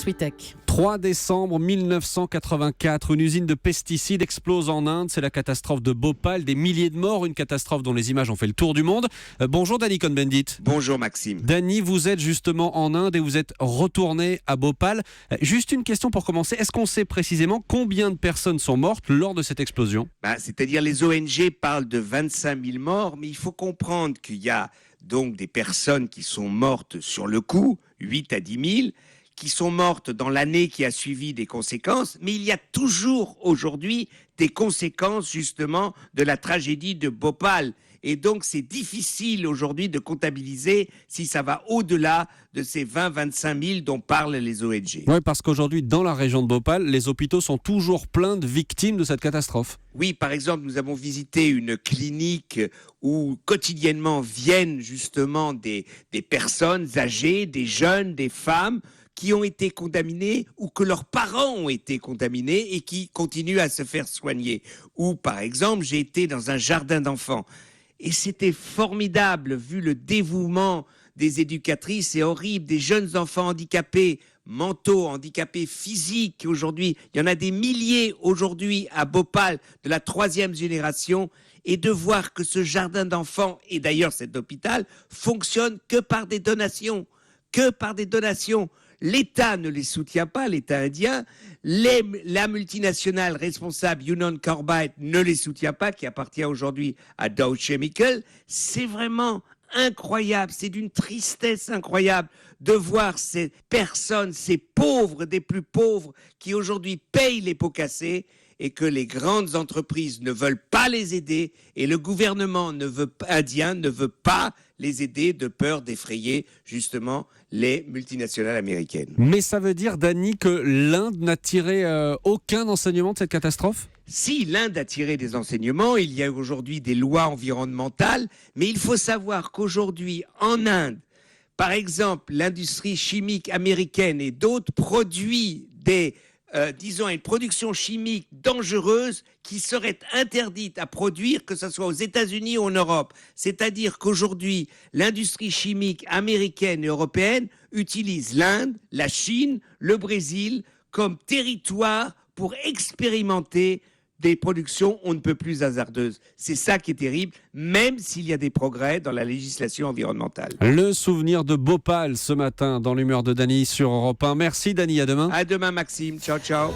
Switek. 3 décembre 1984, une usine de pesticides explose en Inde. C'est la catastrophe de Bhopal, des milliers de morts, une catastrophe dont les images ont fait le tour du monde. Bonjour Danny Cohn-Bendit. Bonjour Maxime. Danny, vous êtes justement en Inde et vous êtes retourné à Bhopal. Juste une question pour commencer. Est-ce qu'on sait précisément combien de personnes sont mortes lors de cette explosion ? C'est-à-dire les ONG parlent de 25 000 morts, mais il faut comprendre qu'il y a donc des personnes qui sont mortes sur le coup, 8 à 10 000, qui sont mortes dans l'année qui a suivi des conséquences, mais il y a toujours aujourd'hui des conséquences justement de la tragédie de Bhopal. Et donc c'est difficile aujourd'hui de comptabiliser si ça va au-delà de ces 20-25 000 dont parlent les ONG. Oui, parce qu'aujourd'hui, dans la région de Bhopal, les hôpitaux sont toujours pleins de victimes de cette catastrophe. Oui, par exemple, nous avons visité une clinique où quotidiennement viennent justement des personnes âgées, des jeunes, des femmes qui ont été contaminées ou que leurs parents ont été contaminés et qui continuent à se faire soigner. Ou par exemple, j'ai été dans un jardin d'enfants et c'était formidable vu le dévouement des éducatrices. C'est horrible, des jeunes enfants handicapés mentaux, handicapés physiques aujourd'hui. Il y en a des milliers aujourd'hui à Bhopal de la 3e génération. Et de voir que ce jardin d'enfants, et d'ailleurs cet hôpital, fonctionne que par des donations. Que par des donations. L'État ne les soutient pas, l'État indien. La multinationale responsable, Union Carbide, ne les soutient pas, qui appartient aujourd'hui à Dow Chemical. C'est vraiment incroyable, c'est d'une tristesse incroyable de voir ces personnes, ces pauvres des plus pauvres, qui aujourd'hui payent les pots cassés et que les grandes entreprises ne veulent pas les aider et le gouvernement indien ne veut pas les aider de peur d'effrayer justement les multinationales américaines. Mais ça veut dire, Danny, que l'Inde n'a tiré aucun enseignement de cette catastrophe ? Si l'Inde a tiré des enseignements, il y a aujourd'hui des lois environnementales, mais il faut savoir qu'aujourd'hui en Inde, par exemple, l'industrie chimique américaine et d'autres produits une production chimique dangereuse qui serait interdite à produire, que ce soit aux États-Unis ou en Europe. C'est-à-dire qu'aujourd'hui, l'industrie chimique américaine et européenne utilise l'Inde, la Chine, le Brésil comme territoire pour expérimenter des productions on ne peut plus hasardeuses. C'est ça qui est terrible, même s'il y a des progrès dans la législation environnementale. Le souvenir de Bhopal ce matin dans l'humeur de Danny sur Europe 1. Merci Danny, à demain. À demain Maxime, ciao ciao.